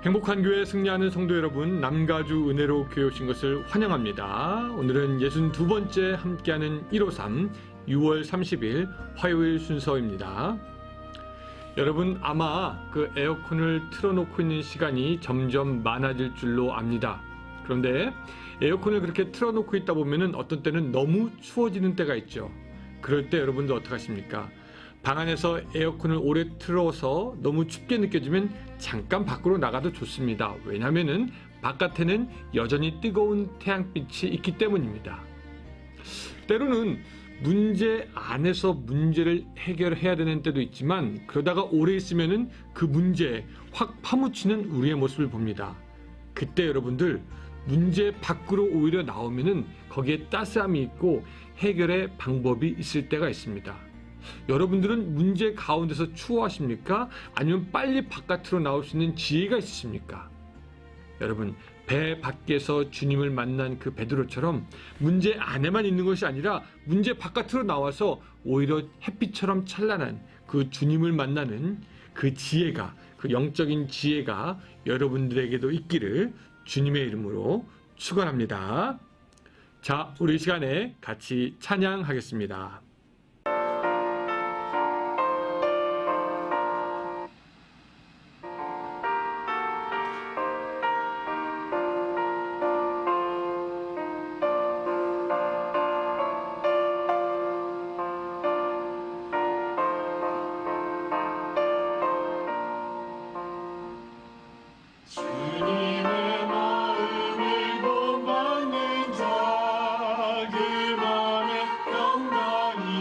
행복한 교회 승리하는 성도 여러분, 남가주 은혜로 교회 오신 것을 환영합니다. 오늘은 62번째 함께하는 153 6월 30일 화요일 순서입니다. 여러분 아마 그 에어컨을 틀어놓고 있는 시간이 점점 많아질 줄로 압니다. 그런데 에어컨을 그렇게 틀어놓고 있다 보면은 어떤 때는 너무 추워지는 때가 있죠. 그럴 때 여러분들 어떡하십니까? 방 안에서 에어컨을 오래 틀어서 너무 춥게 느껴지면 잠깐 밖으로 나가도 좋습니다. 왜냐하면 바깥에는 여전히 뜨거운 태양빛이 있기 때문입니다. 때로는 문제 안에서 문제를 해결해야 되는 때도 있지만 그러다가 오래 있으면 그 문제에 확 파묻히는 우리의 모습을 봅니다. 그때 여러분들 문제 밖으로 오히려 나오면 거기에 따스함이 있고 해결의 방법이 있을 때가 있습니다. 여러분들은 문제 가운데서 추워하십니까? 아니면 빨리 바깥으로 나올 수 있는 지혜가 있으십니까? 여러분, 배 밖에서 주님을 만난 그 베드로처럼 문제 안에만 있는 것이 아니라 문제 바깥으로 나와서 오히려 햇빛처럼 찬란한 그 주님을 만나는 그 지혜가, 그 영적인 지혜가 여러분들에게도 있기를 주님의 이름으로 축원합니다. 자, 우리 이 시간에 같이 찬양하겠습니다. 주님의 마음을 본받는 자 그 맘에 영광이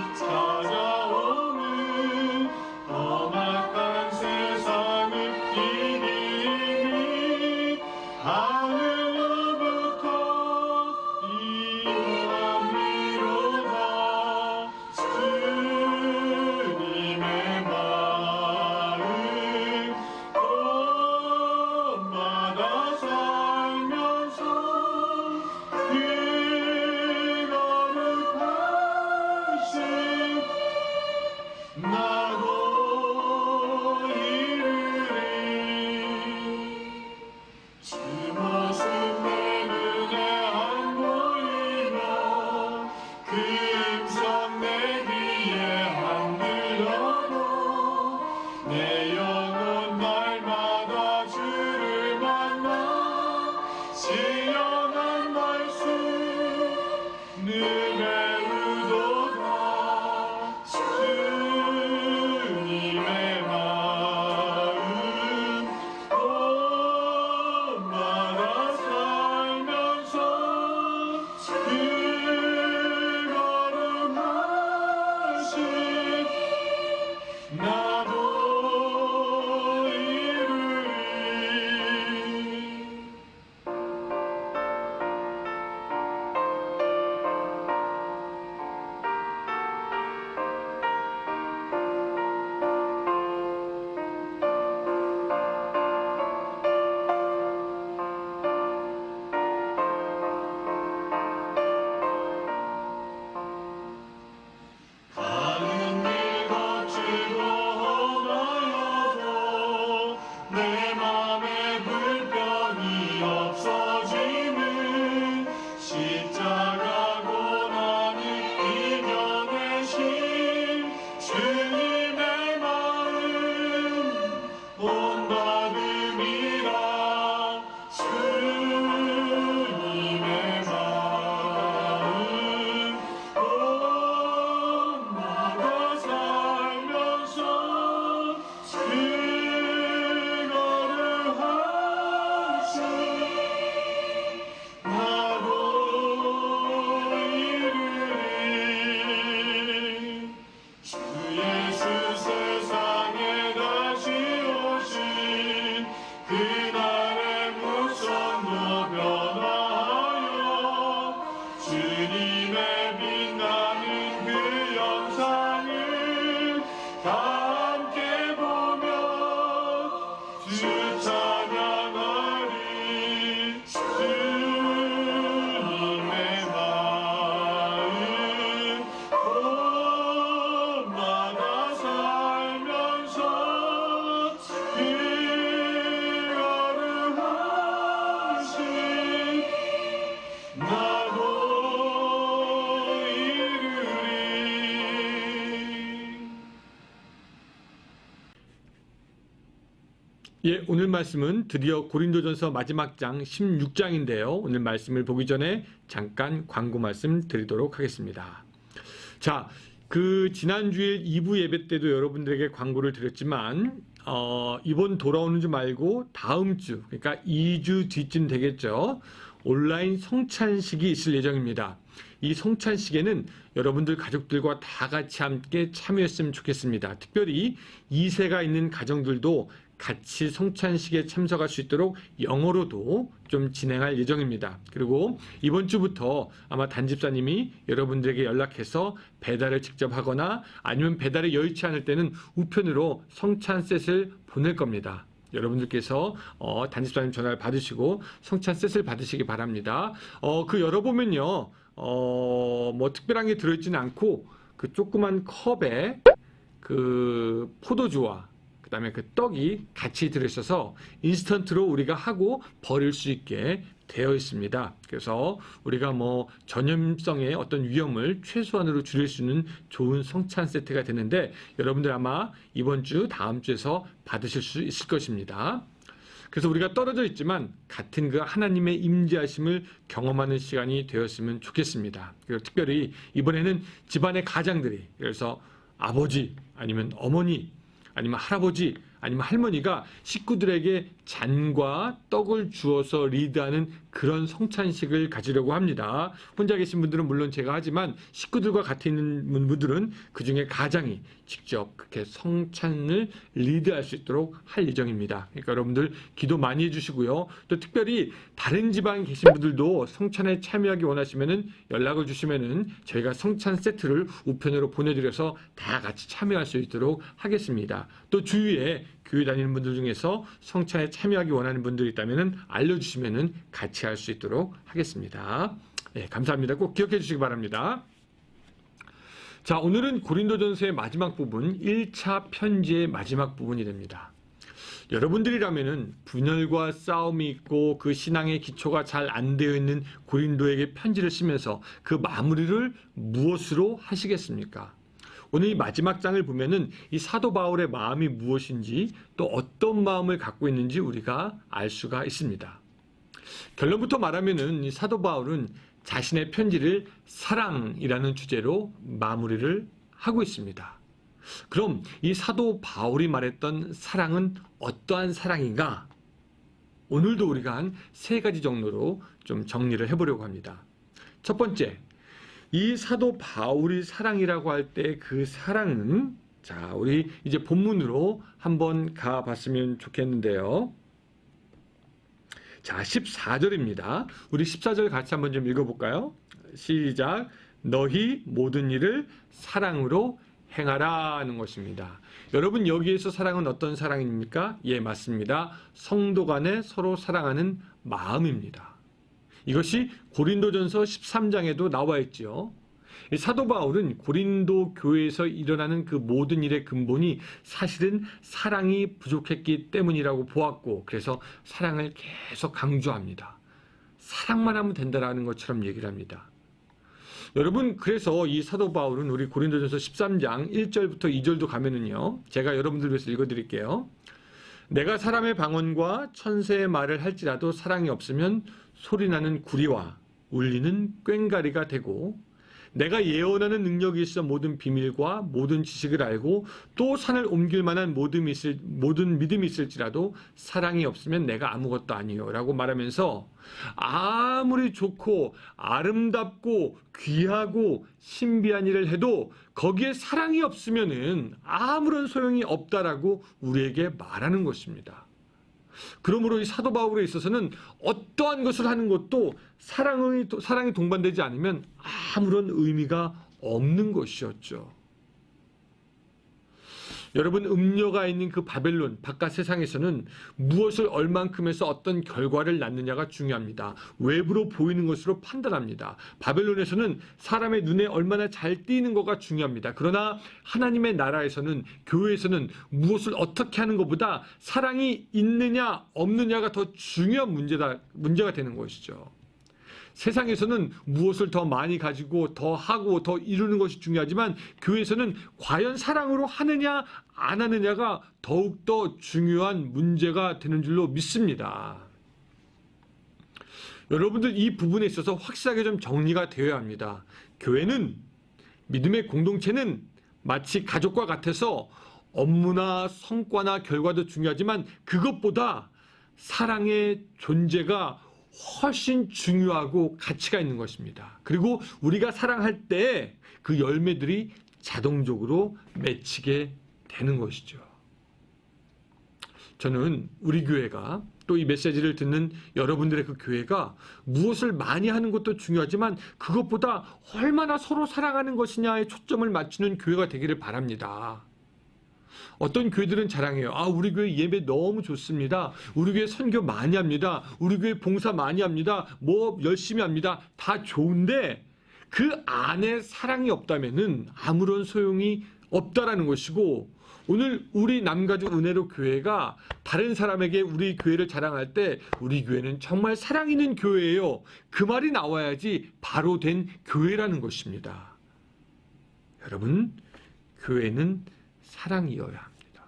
예, 오늘 말씀은 드디어 고린도전서 마지막 장 16장인데요. 오늘 말씀을 보기 전에 잠깐 광고 말씀 드리도록 하겠습니다. 자, 지난주에 2부 예배 때도 여러분들에게 광고를 드렸지만 이번 돌아오는 주 말고 다음 주, 그러니까 2주 뒤쯤 되겠죠. 온라인 성찬식이 있을 예정입니다. 이 성찬식에는 여러분들 가족들과 다 같이 함께 참여했으면 좋겠습니다. 특별히 2세가 있는 가정들도 같이 성찬식에 참석할 수 있도록 영어로도 좀 진행할 예정입니다. 그리고 이번 주부터 아마 단집사님이 여러분들에게 연락해서 배달을 직접 하거나 아니면 배달이 여의치 않을 때는 우편으로 성찬셋을 보낼 겁니다. 여러분들께서 단집사님 전화를 받으시고 성찬셋을 받으시기 바랍니다. 열어보면요, 뭐 특별한 게 들어있지는 않고 그 조그만 컵에 그 포도주와 그다음에 그 떡이 같이 들어있어서 인스턴트로 우리가 하고 버릴 수 있게 되어 있습니다. 그래서 우리가 뭐 전염성의 어떤 위험을 최소한으로 줄일 수 있는 좋은 성찬 세트가 되는데 여러분들 아마 이번 주 다음 주에서 받으실 수 있을 것입니다. 그래서 우리가 떨어져 있지만 같은 그 하나님의 임재하심을 경험하는 시간이 되었으면 좋겠습니다. 그리고 특별히 이번에는 집안의 가장들이, 그래서 아버지 아니면 어머니 아니면 할아버지 아니면 할머니가 식구들에게 잔과 떡을 주어서 리드하는 그런 성찬식을 가지려고 합니다. 혼자 계신 분들은 물론 제가 하지만 식구들과 같이 있는 분들은 그중에 가장이 직접 그렇게 성찬을 리드할 수 있도록 할 예정입니다. 그러니까 여러분들 기도 많이 해주시고요. 또 특별히 다른 지방에 계신 분들도 성찬에 참여하기 원하시면은 연락을 주시면은 저희가 성찬 세트를 우편으로 보내드려서 다 같이 참여할 수 있도록 하겠습니다. 또 주위에 교회 다니는 분들 중에서 성찬에 참여하기 원하는 분들이 있다면 알려주시면 같이 할 수 있도록 하겠습니다. 네, 감사합니다. 꼭 기억해 주시기 바랍니다. 자, 오늘은 고린도전서의 마지막 부분, 1차 편지의 마지막 부분이 됩니다. 여러분들이라면 분열과 싸움이 있고 그 신앙의 기초가 잘 안 되어 있는 고린도에게 편지를 쓰면서 그 마무리를 무엇으로 하시겠습니까? 오늘 이 마지막 장을 보면은 이 사도 바울의 마음이 무엇인지 또 어떤 마음을 갖고 있는지 우리가 알 수가 있습니다. 결론부터 말하면은 이 사도 바울은 자신의 편지를 사랑이라는 주제로 마무리를 하고 있습니다. 그럼 이 사도 바울이 말했던 사랑은 어떠한 사랑인가? 오늘도 우리가 한 3가지 정도로 좀 정리를 해보려고 합니다. 첫 번째, 이 사도 바울이 사랑이라고 할 때 그 사랑은, 자, 우리 이제 본문으로 한번 가봤으면 좋겠는데요. 자, 14절입니다. 우리 14절 같이 한번 좀 읽어볼까요? 시작. 너희 모든 일을 사랑으로 행하라 하는 것입니다. 여러분, 여기에서 사랑은 어떤 사랑입니까? 예, 맞습니다. 성도 간에 서로 사랑하는 마음입니다. 이것이 고린도전서 13장에도 나와 있죠. 사도 바울은 고린도 교회에서 일어나는 그 모든 일의 근본이 사실은 사랑이 부족했기 때문이라고 보았고, 그래서 사랑을 계속 강조합니다. 사랑만 하면 된다라는 것처럼 얘기를 합니다. 여러분, 그래서 이 사도 바울은 우리 고린도전서 13장 1절부터 2절도 가면은요, 제가 여러분들 위해서 읽어드릴게요. 내가 사람의 방언과 천사의 말을 할지라도 사랑이 없으면 소리나는 구리와 울리는 꽹과리가 되고, 내가 예언하는 능력이 있어 모든 비밀과 모든 지식을 알고 또 산을 옮길 만한 모든 믿음이 있을지라도 사랑이 없으면 내가 아무것도 아니요 라고 말하면서 아무리 좋고 아름답고 귀하고 신비한 일을 해도 거기에 사랑이 없으면은 아무런 소용이 없다라고 우리에게 말하는 것입니다. 그러므로 이 사도 바울에 있어서는 어떠한 것을 하는 것도 사랑이 동반되지 않으면 아무런 의미가 없는 것이었죠. 여러분, 음녀가 있는 그 바벨론 바깥 세상에서는 무엇을 얼만큼 해서 어떤 결과를 낳느냐가 중요합니다. 외부로 보이는 것으로 판단합니다. 바벨론에서는 사람의 눈에 얼마나 잘 띄는 것가 중요합니다. 그러나 하나님의 나라에서는, 교회에서는 무엇을 어떻게 하는 것보다 사랑이 있느냐 없느냐가 더 중요한 문제가 되는 것이죠. 세상에서는 무엇을 더 많이 가지고 더 하고 더 이루는 것이 중요하지만 교회에서는 과연 사랑으로 하느냐 안 하느냐가 더욱더 중요한 문제가 되는 줄로 믿습니다. 여러분들 이 부분에 있어서 확실하게 좀 정리가 되어야 합니다. 교회는, 믿음의 공동체는 마치 가족과 같아서 업무나 성과나 결과도 중요하지만 그것보다 사랑의 존재가 훨씬 중요하고 가치가 있는 것입니다. 그리고 우리가 사랑할 때 그 열매들이 자동적으로 맺히게 되는 것이죠. 저는 우리 교회가, 또 이 메시지를 듣는 여러분들의 그 교회가 무엇을 많이 하는 것도 중요하지만 그것보다 얼마나 서로 사랑하는 것이냐에 초점을 맞추는 교회가 되기를 바랍니다. 어떤 교회들은 자랑해요. 우리 교회 예배 너무 좋습니다. 우리 교회 선교 많이 합니다. 우리 교회 봉사 많이 합니다. 뭐 열심히 합니다. 다 좋은데 그 안에 사랑이 없다면은 아무런 소용이 없다라는 것이고, 오늘 우리 남가주 은혜로 교회가 다른 사람에게 우리 교회를 자랑할 때 우리 교회는 정말 사랑 있는 교회예요. 그 말이 나와야지 바로 된 교회라는 것입니다. 여러분, 교회는 사랑이어야 합니다.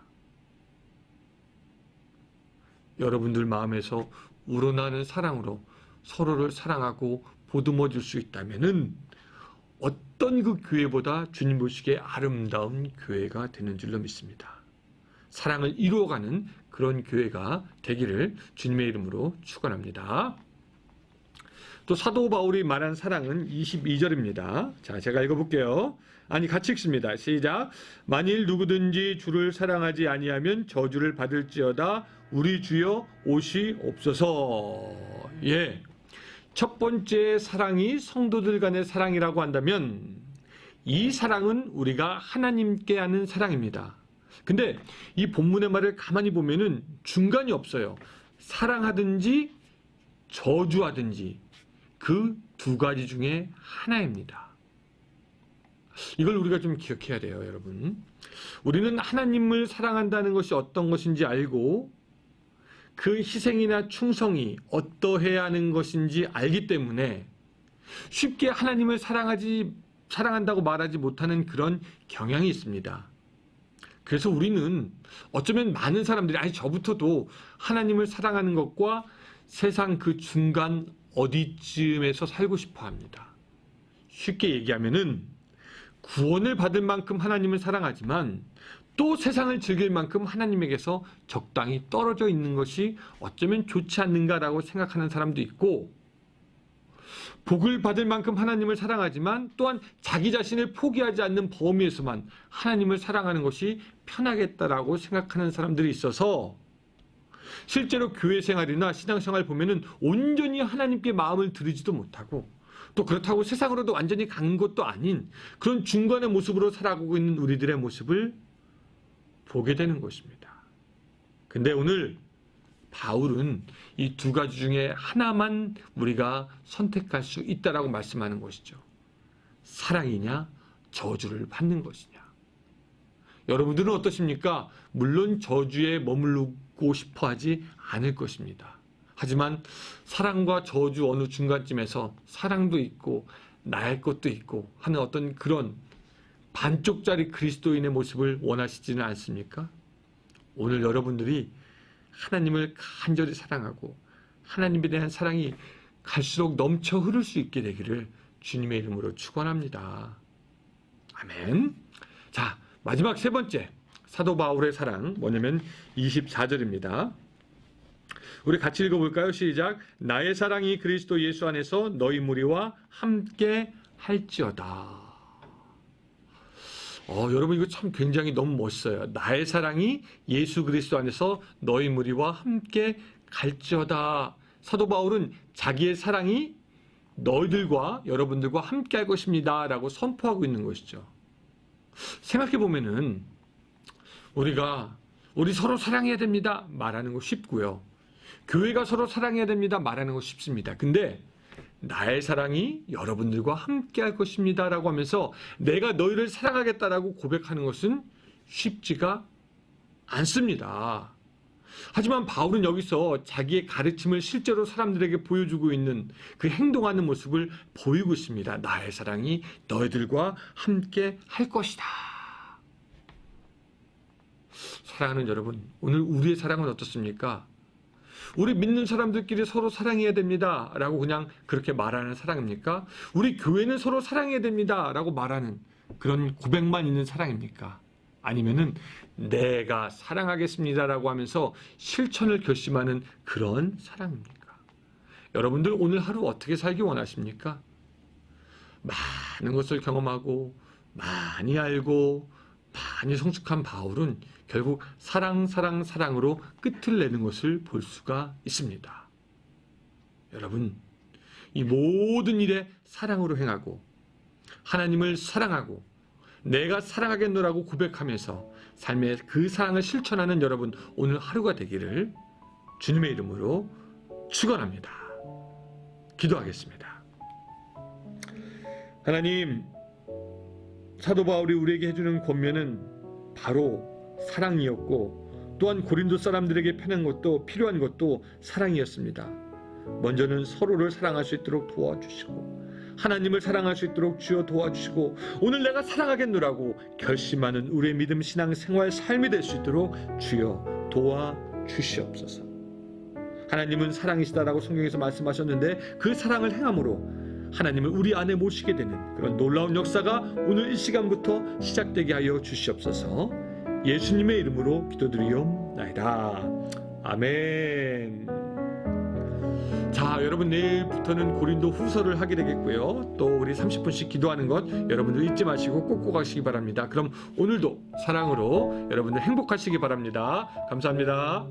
여러분들 마음에서 우러나는 사랑으로 서로를 사랑하고 보듬어 줄 수 있다면은 어떤 그 교회보다 주님 보시기에 아름다운 교회가 되는 줄로 믿습니다. 사랑을 이루어가는 그런 교회가 되기를 주님의 이름으로 축원합니다. 또 사도 바울이 말한 사랑은 22절입니다. 자, 제가 읽어볼게요. 같이 읽습니다. 시작. 만일 누구든지 주를 사랑하지 아니하면 저주를 받을지어다. 우리 주여 옷이 없어서. 예. 첫 번째 사랑이 성도들 간의 사랑이라고 한다면 이 사랑은 우리가 하나님께 하는 사랑입니다. 근데 이 본문의 말을 가만히 보면은 중간이 없어요. 사랑하든지 저주하든지 그 두 가지 중에 하나입니다. 이걸 우리가 좀 기억해야 돼요, 여러분. 우리는 하나님을 사랑한다는 것이 어떤 것인지 알고 그 희생이나 충성이 어떠해야 하는 것인지 알기 때문에 쉽게 하나님을 사랑한다고 말하지 못하는 그런 경향이 있습니다. 그래서 우리는 어쩌면 많은 사람들이, 저부터도 하나님을 사랑하는 것과 세상 그 중간 어디쯤에서 살고 싶어 합니다. 쉽게 얘기하면은 구원을 받을 만큼 하나님을 사랑하지만 또 세상을 즐길 만큼 하나님에게서 적당히 떨어져 있는 것이 어쩌면 좋지 않는가라고 생각하는 사람도 있고, 복을 받을 만큼 하나님을 사랑하지만 또한 자기 자신을 포기하지 않는 범위에서만 하나님을 사랑하는 것이 편하겠다라고 생각하는 사람들이 있어서 실제로 교회 생활이나 신앙생활 보면은 온전히 하나님께 마음을 들이지도 못하고, 또 그렇다고 세상으로도 완전히 간 것도 아닌 그런 중간의 모습으로 살아가고 있는 우리들의 모습을 보게 되는 것입니다. 근데 오늘 바울은 이 두 가지 중에 하나만 우리가 선택할 수 있다라고 말씀하는 것이죠. 사랑이냐 저주를 받는 것이냐. 여러분들은 어떠십니까? 물론 저주에 머무르고 싶어 하지 않을 것입니다. 하지만 사랑과 저주 어느 중간쯤에서 사랑도 있고 나의 것도 있고 하는 어떤 그런 반쪽짜리 그리스도인의 모습을 원하시지는 않습니까? 오늘 여러분들이 하나님을 간절히 사랑하고 하나님에 대한 사랑이 갈수록 넘쳐 흐를 수 있게 되기를 주님의 이름으로 축원합니다. 아멘. 자, 마지막 세 번째 사도 바울의 사랑 뭐냐면 24절입니다. 우리 같이 읽어볼까요? 시작. 나의 사랑이 그리스도 예수 안에서 너희 무리와 함께 할지어다. 여러분 이거 참 굉장히 너무 멋있어요. 나의 사랑이 예수 그리스도 안에서 너희 무리와 함께 갈지어다. 사도 바울은 자기의 사랑이 너희들과 여러분들과 함께 할 것입니다 라고 선포하고 있는 것이죠. 생각해 보면은 우리 서로 사랑해야 됩니다 말하는 거 쉽고요. 교회가 서로 사랑해야 됩니다 말하는 거 쉽습니다. 근데 나의 사랑이 여러분들과 함께 할 것입니다 라고 하면서 내가 너희를 사랑하겠다라고 고백하는 것은 쉽지가 않습니다. 하지만 바울은 여기서 자기의 가르침을 실제로 사람들에게 보여주고 있는 그 행동하는 모습을 보이고 있습니다. 나의 사랑이 너희들과 함께 할 것이다. 사랑하는 여러분, 오늘 우리의 사랑은 어떻습니까? 우리 믿는 사람들끼리 서로 사랑해야 됩니다 라고 그냥 그렇게 말하는 사랑입니까? 우리 교회는 서로 사랑해야 됩니다 라고 말하는 그런 고백만 있는 사랑입니까? 아니면은 내가 사랑하겠습니다 라고 하면서 실천을 결심하는 그런 사랑입니까? 여러분들 오늘 하루 어떻게 살기 원하십니까? 많은 것을 경험하고 많이 알고 많이 성숙한 바울은 결국 사랑으로 끝을 내는 것을 볼 수가 있습니다. 여러분, 이 모든 일에 사랑으로 행하고 하나님을 사랑하고 내가 사랑하겠노라고 고백하면서 삶의 그 사랑을 실천하는 여러분 오늘 하루가 되기를 주님의 이름으로 축원합니다. 기도하겠습니다. 하나님, 사도 바울이 우리에게 해주는 권면은 바로 사랑이었고 또한 고린도 사람들에게 필요한 것도 사랑이었습니다. 먼저는 서로를 사랑할 수 있도록 도와주시고 하나님을 사랑할 수 있도록 주여 도와주시고 오늘 내가 사랑하겠노라고 결심하는 우리의 믿음 신앙 생활 삶이 될 수 있도록 주여 도와주시옵소서. 하나님은 사랑이시다라고 성경에서 말씀하셨는데 그 사랑을 행함으로 하나님을 우리 안에 모시게 되는 그런 놀라운 역사가 오늘 이 시간부터 시작되게 하여 주시옵소서. 예수님의 이름으로 기도드리옵나이다. 아멘. 자, 여러분 내일부터는 고린도 후서를 하게 되겠고요. 또 우리 30분씩 기도하는 것 여러분들 잊지 마시고 꼭꼭 하시기 바랍니다. 그럼 오늘도 사랑으로 여러분들 행복하시기 바랍니다. 감사합니다.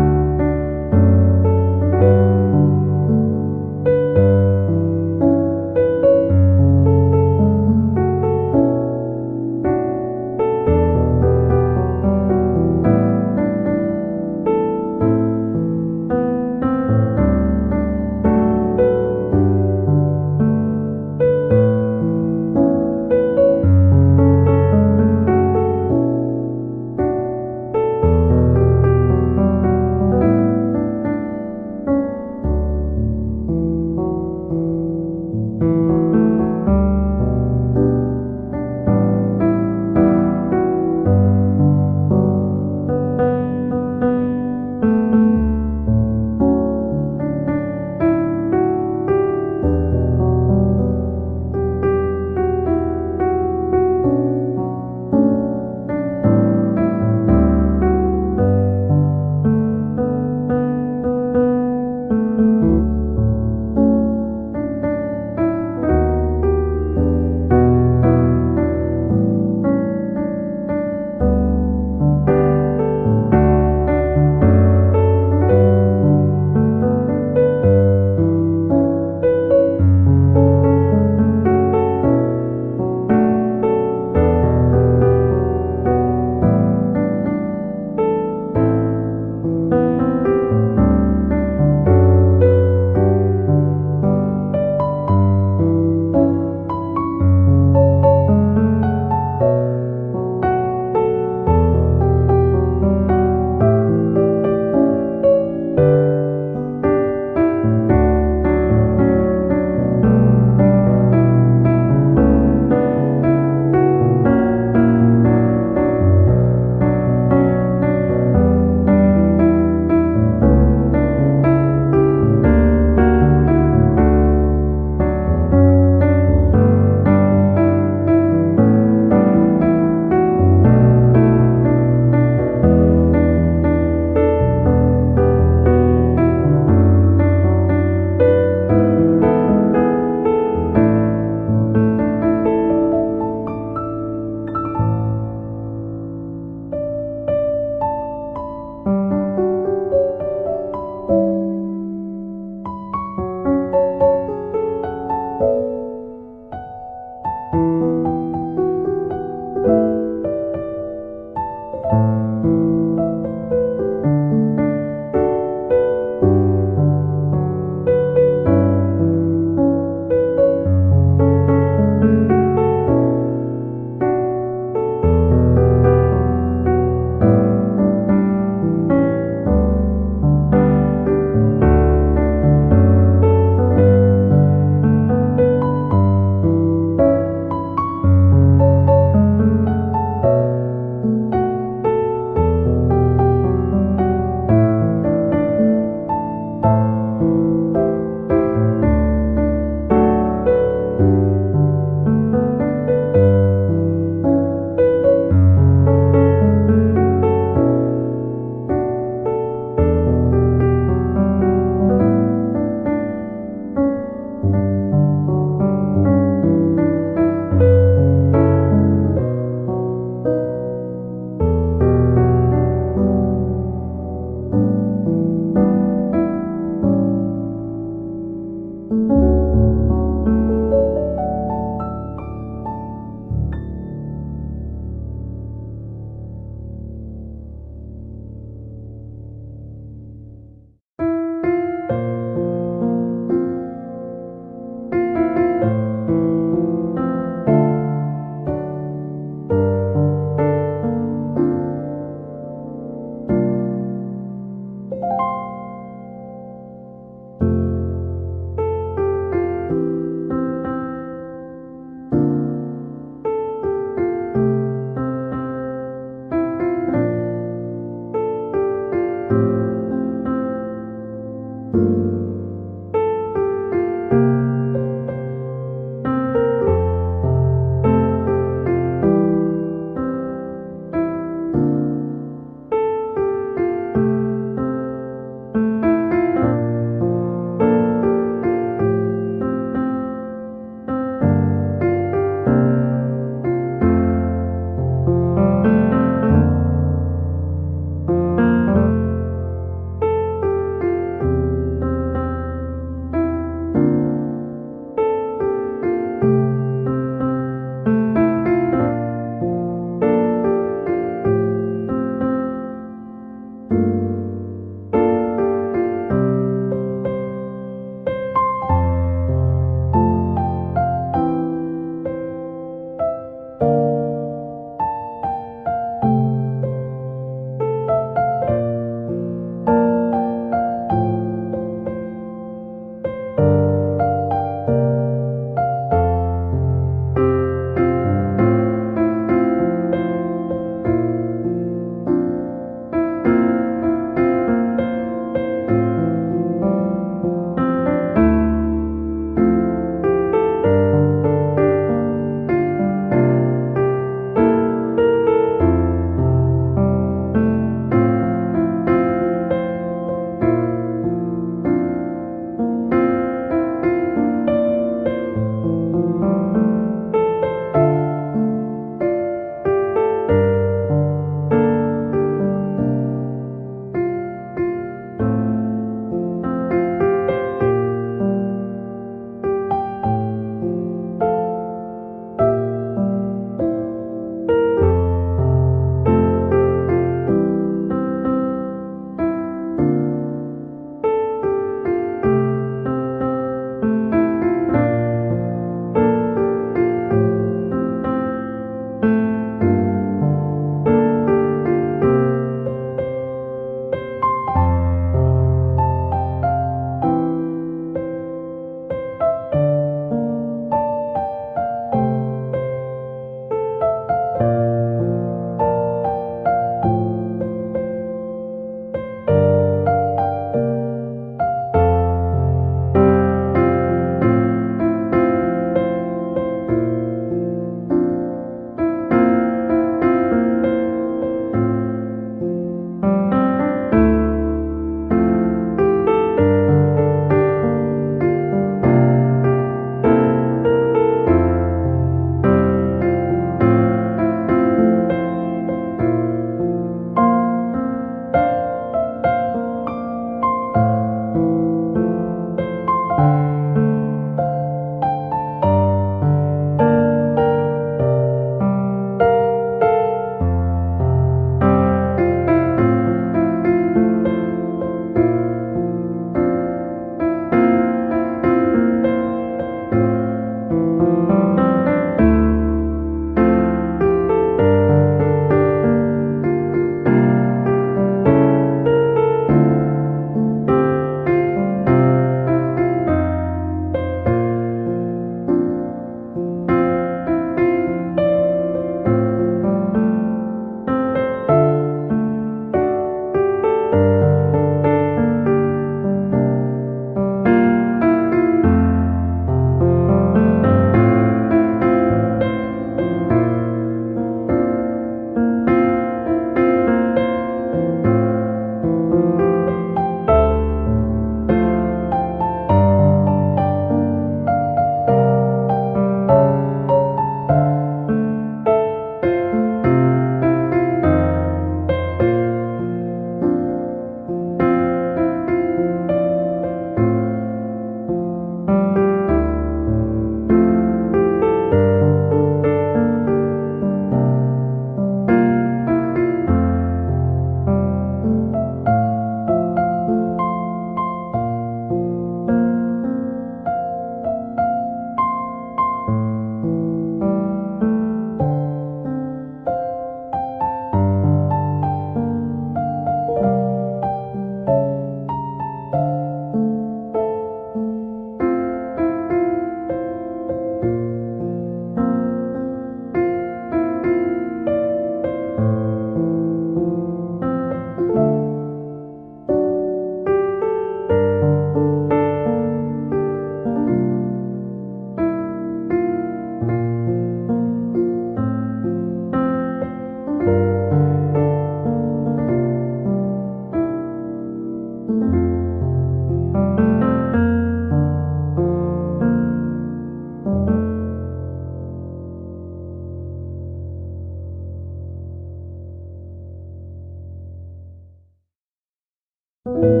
주옵소서.